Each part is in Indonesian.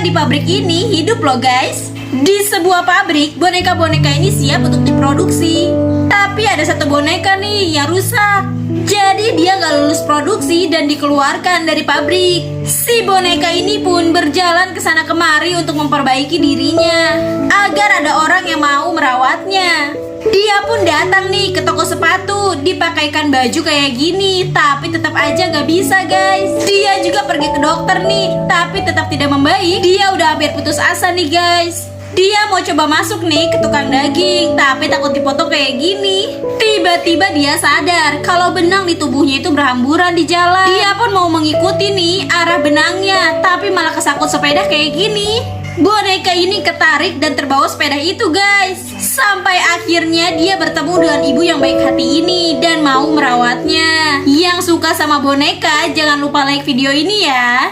boneka di pabrik ini hidup loh guys. Di sebuah pabrik, boneka-boneka ini siap untuk diproduksi. Tapi ada satu boneka nih yang rusak. Jadi dia gak lulus produksi dan dikeluarkan dari pabrik. Si boneka ini pun berjalan ke sana kemari untuk memperbaiki dirinya agar ada orang yang mau merawatnya. Dia pun datang nih ke toko sepatu, dipakaikan baju kayak gini, tapi tetap aja gak bisa guys. Dia juga pergi ke dokter nih, tapi tetap tidak membaik. Dia udah hampir putus asa nih guys. Dia mau coba masuk nih ke tukang daging, tapi takut dipotong kayak gini. Tiba-tiba dia sadar kalau benang di tubuhnya itu berhamburan di jalan. Dia pun mau mengikuti nih arah benangnya, tapi malah kesangkut sepeda kayak gini. Boneka ini ketarik dan terbawa sepeda itu guys. Sampai akhirnya dia bertemu dengan ibu yang baik hati ini dan mau merawatnya. Yang suka sama boneka, jangan lupa like video ini ya.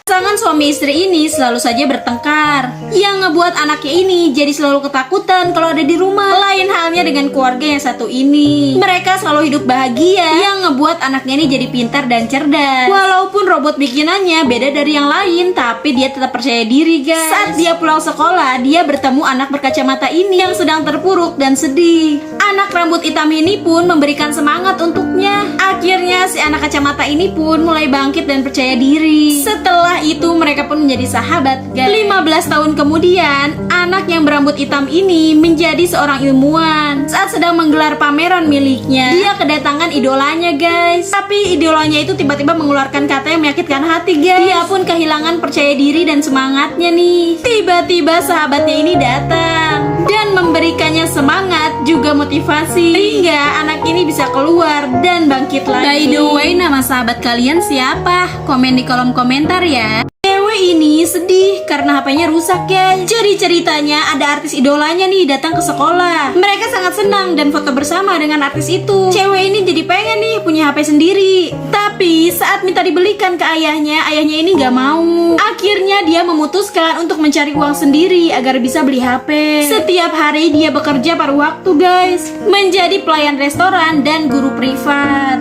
Pasangan suami istri ini selalu saja bertengkar, yang ngebuat anaknya ini jadi selalu ketakutan kalau ada di rumah. Lain halnya dengan keluarga yang satu ini. Mereka selalu hidup bahagia, yang ngebuat anaknya ini jadi pintar dan cerdas. Walaupun robot bikinannya beda dari yang lain, tapi dia tetap percaya diri guys. Saat dia pulang sekolah, dia bertemu anak berkacamata ini yang sedang terpuruk dan sedih. Anak rambut hitam ini pun memberikan semangat untuknya. Akhirnya si anak kacamata ini pun mulai bangkit dan percaya diri. Setelah itu mereka pun menjadi sahabat guys. 15 tahun kemudian, anak yang berambut hitam ini menjadi seorang ilmuwan. Saat sedang menggelar pameran miliknya, dia kedatangan idolanya guys. Tapi idolanya itu tiba-tiba mengeluarkan kata yang menyakitkan hati guys. Dia pun kehilangan percaya diri dan semangatnya nih. Tiba-tiba sahabatnya ini datang dan memberikannya semangat juga motivasi, hingga anak ini bisa keluar dan bangkit lagi. By the way, nama sahabat kalian siapa? Komen di kolom komentar ya. Cewek ini sedih karena HP-nya rusak guys. Jadi ceritanya ada artis idolanya nih datang ke sekolah. Mereka sangat senang dan foto bersama dengan artis itu. Cewek ini jadi pengen nih punya HP sendiri. Tapi saat minta dibelikan ke ayahnya ini gak mau. Akhirnya dia memutuskan untuk mencari uang sendiri agar bisa beli HP. Setiap hari dia bekerja paruh waktu guys, menjadi pelayan restoran dan guru privat.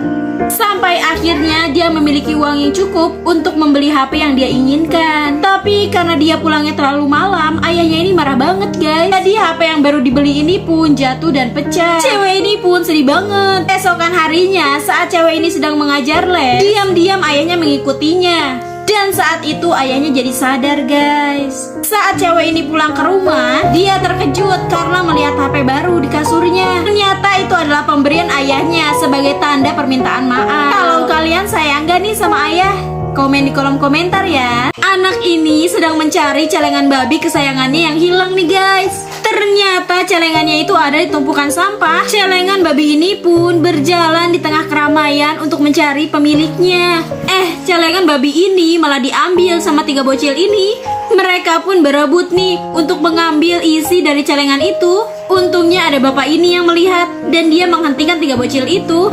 Sampai akhirnya dia memiliki uang yang cukup untuk membeli HP yang dia inginkan. Tapi karena dia pulangnya terlalu malam, ayahnya ini marah banget guys. Jadi HP yang baru dibeli ini pun jatuh dan pecah. Cewek ini pun sedih banget. Esokan harinya saat cewek ini sedang mengajar les, diam-diam ayahnya mengikutinya. Dan saat itu ayahnya jadi sadar guys. Saat cewek ini pulang ke rumah, dia terkejut karena melihat HP baru di kasurnya. Ternyata itu adalah pemberian ayahnya sebagai tanda permintaan maaf. Kalau kalian sayang gak nih sama ayah? Komen di kolom komentar ya. Anak ini sedang mencari celengan babi kesayangannya yang hilang nih guys. Ternyata celengannya itu ada di tumpukan sampah. Celengan babi ini pun berjalan di tengah keramaian untuk mencari pemiliknya. Celengan babi ini malah diambil sama 3 bocil ini. Mereka pun berebut nih untuk mengambil isi dari celengan itu. Untungnya ada bapak ini yang melihat dan dia menghentikan 3 bocil itu.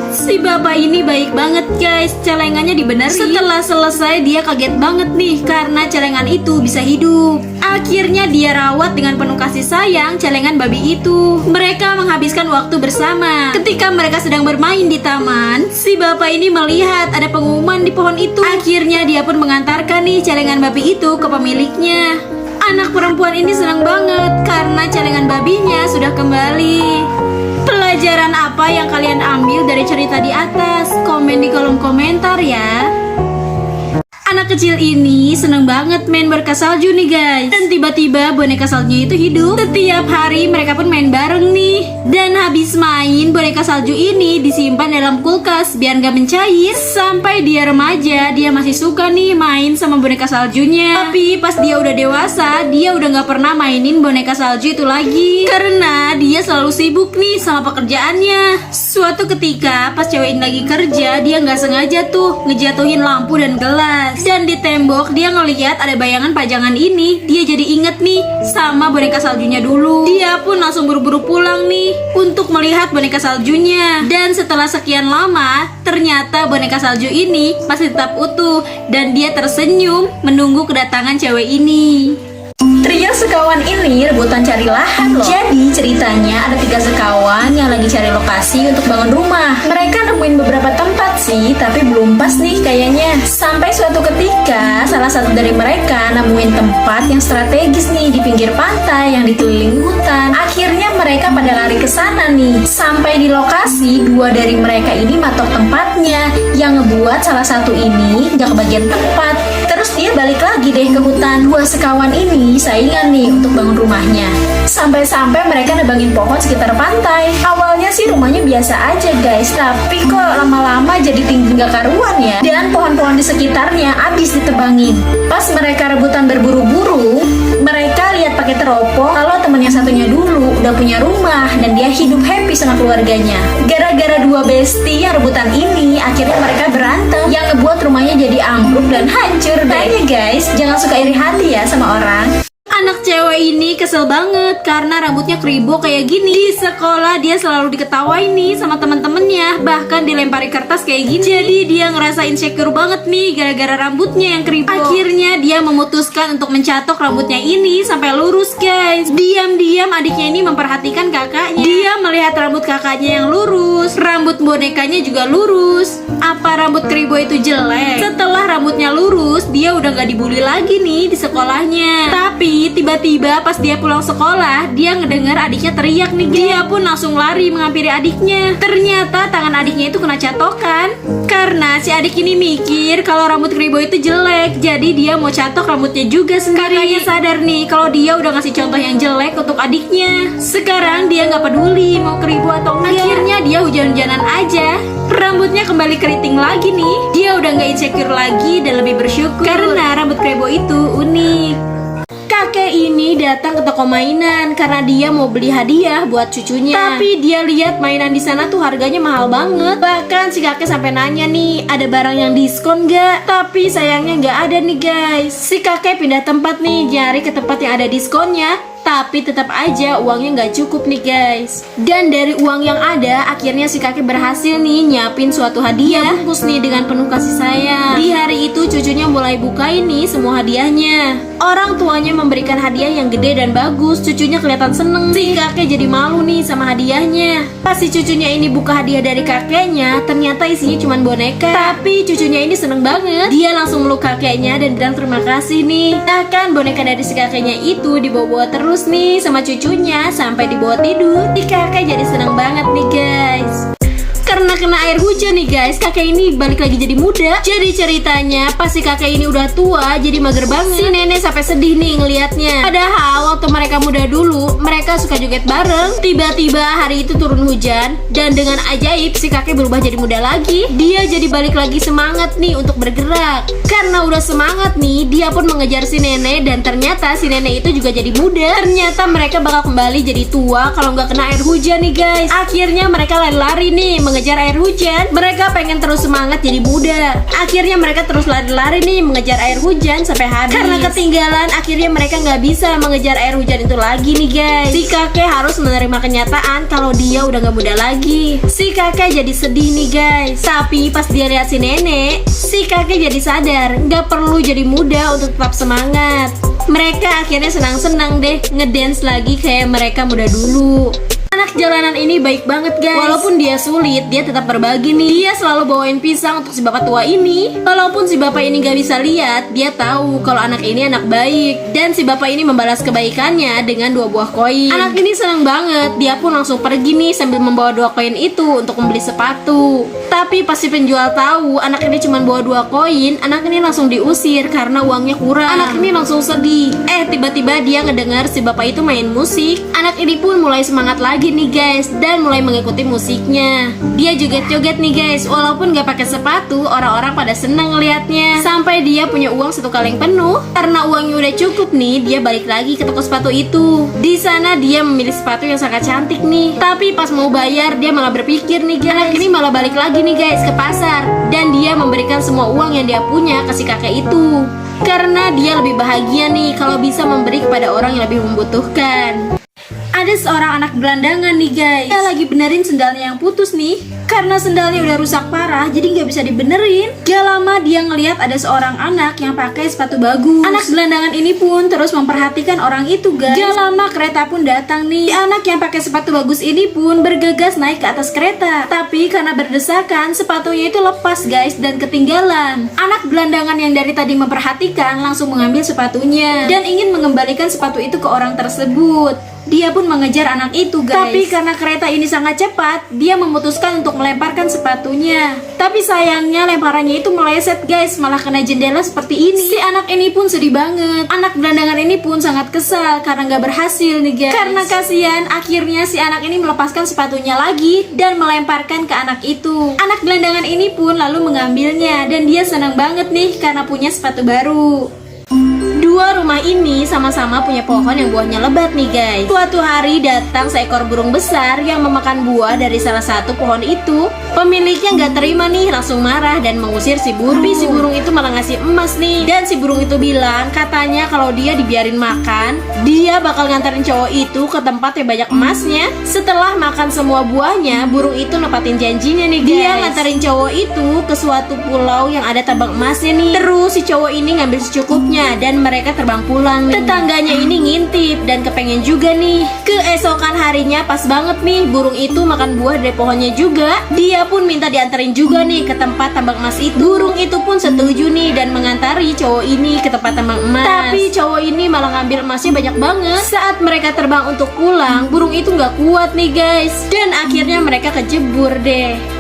Si bapak ini baik banget guys, celengannya dibenerin. Setelah selesai dia kaget banget nih karena celengan itu bisa hidup. Akhirnya dia rawat dengan penuh kasih sayang celengan babi itu. Mereka menghabiskan waktu bersama. Ketika mereka sedang bermain di taman, si bapak ini melihat ada pengumuman di pohon itu. Akhirnya dia pun mengantarkan nih celengan babi itu ke pemiliknya. Anak perempuan ini senang banget karena celengan babinya sudah kembali. Pelajaran apa yang kalian ambil dari cerita di atas? Komen di kolom komentar ya. Anak kecil ini seneng banget main boneka salju nih guys. Dan tiba-tiba boneka saljunya itu hidup. Setiap hari mereka pun main bareng nih. Dan habis main, boneka salju ini disimpan dalam kulkas biar gak mencair. Sampai dia remaja, dia masih suka nih main sama boneka saljunya. Tapi pas dia udah dewasa, dia udah gak pernah mainin boneka salju itu lagi. Karena dia selalu sibuk nih sama pekerjaannya. Suatu ketika pas cewek ini lagi kerja, dia gak sengaja tuh ngejatuhin lampu dan gelas. Dan di tembok dia ngeliat ada bayangan pajangan ini. Dia jadi inget nih sama boneka saljunya dulu. Dia pun langsung buru-buru pulang nih untuk melihat boneka saljunya. Dan setelah sekian lama, ternyata boneka salju ini masih tetap utuh. Dan dia tersenyum menunggu kedatangan cewek ini. Trio sekawan ini rebutan cari lahan loh. Jadi ceritanya ada 3 sekawan yang lagi cari lokasi untuk bangun rumah. Mereka nemuin beberapa tempat sih, tapi belum pas nih kayaknya. Sampai suatu ketika salah satu dari mereka nemuin tempat yang strategis nih di pinggir pantai yang dikelilingi hutan. Akhirnya mereka pada lari ke sana nih. Sampai di lokasi, 2 dari mereka ini matok tempatnya, yang ngebuat salah satu ini nggak kebagian tempat. Terus dia balik lagi deh ke hutan. 2 sekawan ini saingan nih untuk bangun rumahnya. Sampai-sampai mereka nebangin pohon sekitar pantai. Awalnya sih rumahnya biasa aja guys, tapi kok lama-lama jadi tinggi nggak karuan ya. Dan pohon-pohon di sekitarnya abis ditebangin. Pas mereka rebutan berburu-buru, mereka lihat pakai teropong kalau temen yang satunya dulu udah punya rumah dan dia hidup happy sama keluarganya. Gara-gara 2 bestie yang rebutan ini, akhirnya mereka berantem yang ngebuat rumahnya jadi ambruk dan hancur. Makanya guys, jangan suka iri hati ya sama orang. Anak cewek ini kesel banget karena rambutnya kribo kayak gini. Di sekolah dia selalu diketawain nih sama temen-temennya, bahkan dilempari kertas kayak gini. Jadi dia ngerasa insecure banget nih gara-gara rambutnya yang kribo. Akhirnya dia memutuskan untuk mencatok rambutnya ini sampai lurus guys. Diam-diam adiknya ini memperhatikan kakaknya. Dia melihat rambut kakaknya yang lurus, rambut bonekanya juga lurus. Apa rambut kribo itu jelek? Setelah rambutnya lurus, dia udah gak dibully lagi nih di sekolahnya. Tapi tiba-tiba pas dia pulang sekolah, dia ngedengar adiknya teriak nih. Dia pun langsung lari menghampiri adiknya. Ternyata tangan adiknya itu kena catokan. Karena si adik ini mikir kalau rambut kribo itu jelek, jadi dia mau catok rambutnya juga sendiri. Kakaknya sadar nih kalau dia udah ngasih contoh yang jelek untuk adiknya. Sekarang dia nggak peduli mau kribo atau enggak. Akhirnya dia hujan-hujanan aja. Rambutnya kembali keriting lagi nih. Dia udah nggak insecure lagi dan lebih bersyukur karena rambut kribo itu unik. Kakek ini datang ke toko mainan karena dia mau beli hadiah buat cucunya. Tapi dia lihat mainan di sana tuh harganya mahal banget. Bahkan si kakek sampai nanya nih, ada barang yang diskon gak? Tapi sayangnya nggak ada nih guys. Si kakek pindah tempat nih, nyari ke tempat yang ada diskonnya. Tapi tetap aja uangnya nggak cukup nih guys. Dan dari uang yang ada, akhirnya si kakek berhasil nih nyiapin suatu hadiah bungkus nih dengan penuh kasih sayang. Di hari itu cucunya mulai bukain nih semua hadiahnya. Orang tuanya memberikan hadiah yang gede dan bagus. Cucunya kelihatan seneng. Si kakek jadi malu nih sama hadiahnya. Pas si cucunya ini buka hadiah dari kakeknya, ternyata isinya cuma boneka. Tapi cucunya ini seneng banget. Dia langsung meluk kakeknya dan bilang terima kasih nih. Bahkan boneka dari si kakeknya itu dibawa-bawa terus nih sama cucunya sampai dibawa tidur. Si kakek jadi seneng banget nih guys. Karena kena air hujan nih guys, kakek ini balik lagi jadi muda. Jadi ceritanya pas si kakek ini udah tua, jadi mager banget. Si nenek sampai sedih nih ngelihatnya. Padahal waktu mereka muda dulu, mereka suka joget bareng. Tiba-tiba hari itu turun hujan, dan dengan ajaib si kakek berubah jadi muda lagi. Dia jadi balik lagi semangat nih untuk bergerak. Karena udah semangat nih, dia pun mengejar si nenek, dan ternyata si nenek itu juga jadi muda. Ternyata mereka bakal kembali jadi tua kalau nggak kena air hujan nih guys. Akhirnya mereka lari-lari nih mengejar air hujan. Mereka pengen terus semangat jadi muda. Akhirnya mereka terus lari-lari nih mengejar air hujan sampai habis. Karena ketinggalan, akhirnya mereka nggak bisa mengejar air hujan itu lagi nih guys. Si kakek harus menerima kenyataan kalau dia udah nggak muda lagi. Si kakek jadi sedih nih guys. Tapi pas dia lihat si nenek, si kakek jadi sadar nggak perlu jadi muda untuk tetap semangat. Mereka akhirnya senang-senang deh ngedance lagi kayak mereka muda dulu. Anak jalanan ini baik banget guys. Walaupun dia sulit, dia tetap berbagi nih. Dia selalu bawain pisang untuk si bapak tua ini. Walaupun si bapak ini gak bisa lihat, dia tahu kalau anak ini anak baik. Dan si bapak ini membalas kebaikannya dengan 2 buah koin. Anak ini senang banget. Dia pun langsung pergi nih sambil membawa 2 koin itu untuk membeli sepatu. Tapi pas si penjual tahu anak ini cuma bawa 2 koin, anak ini langsung diusir karena uangnya kurang. Anak ini langsung sedih. Tiba-tiba dia ngedengar si bapak itu main musik. Anak ini pun mulai semangat lagi nih guys, dan mulai mengikuti musiknya. Dia joget-joget nih guys. Walaupun gak pakai sepatu, orang-orang pada senang ngeliatnya. Sampai dia punya uang 1 kaleng penuh. Karena uangnya udah cukup nih, dia balik lagi ke toko sepatu itu. Di sana dia memilih sepatu yang sangat cantik nih. Tapi pas mau bayar, dia malah berpikir nih guys, anak ini malah balik lagi nih guys ke pasar. Dan dia memberikan semua uang yang dia punya ke si kakek itu. Karena dia lebih bahagia nih kalau bisa memberi kepada orang yang lebih membutuhkan. Ada seorang anak gelandangan nih guys. Dia lagi benerin sendalnya yang putus nih. Karena sendalnya udah rusak parah, jadi nggak bisa dibenerin. Gak lama dia ngeliat ada seorang anak yang pakai sepatu bagus. Anak gelandangan ini pun terus memperhatikan orang itu, guys. Gak lama kereta pun datang nih. Si anak yang pakai sepatu bagus ini pun bergegas naik ke atas kereta. Tapi karena berdesakan, sepatunya itu lepas, guys, dan ketinggalan. Anak gelandangan yang dari tadi memperhatikan langsung mengambil sepatunya dan ingin mengembalikan sepatu itu ke orang tersebut. Dia pun mengejar anak itu, guys. Tapi karena kereta ini sangat cepat, dia memutuskan untuk melemparkan sepatunya. Tapi sayangnya lemparannya itu meleset, guys, malah kena jendela seperti ini. Si anak ini pun sedih banget. Anak gelandangan ini pun sangat kesal karena nggak berhasil nih, guys. Karena kasihan, akhirnya si anak ini melepaskan sepatunya lagi dan melemparkan ke anak itu. Anak gelandangan ini pun lalu mengambilnya dan dia senang banget nih karena punya sepatu baru. Dua rumah ini sama-sama punya pohon yang buahnya lebat nih, guys. Suatu hari datang seekor burung besar yang memakan buah dari salah satu pohon itu. Pemiliknya nggak terima nih, langsung marah dan mengusir si burung. Tapi si burung itu malah ngasih emas nih. Dan si burung itu bilang katanya kalau dia dibiarin makan, dia bakal nganterin cowok itu ke tempat yang banyak emasnya. Setelah makan semua buahnya, burung itu nepatin janjinya nih, guys. Dia nganterin cowok itu ke suatu pulau yang ada tambang emasnya nih. Terus si cowok ini ngambil secukupnya dan mereka terbang pulang nih. Tetangganya ini ngintip dan kepengen juga nih. Keesokan harinya pas banget nih, burung itu makan buah dari pohonnya juga. Dia pun minta diantarin juga nih ke tempat tambang emas itu. Burung itu pun setuju nih dan mengantari cowok ini ke tempat tambang emas. Tapi cowok ini malah ngambil emasnya banyak banget. Saat mereka terbang untuk pulang, burung itu nggak kuat nih, guys. Dan akhirnya mereka kejebur deh.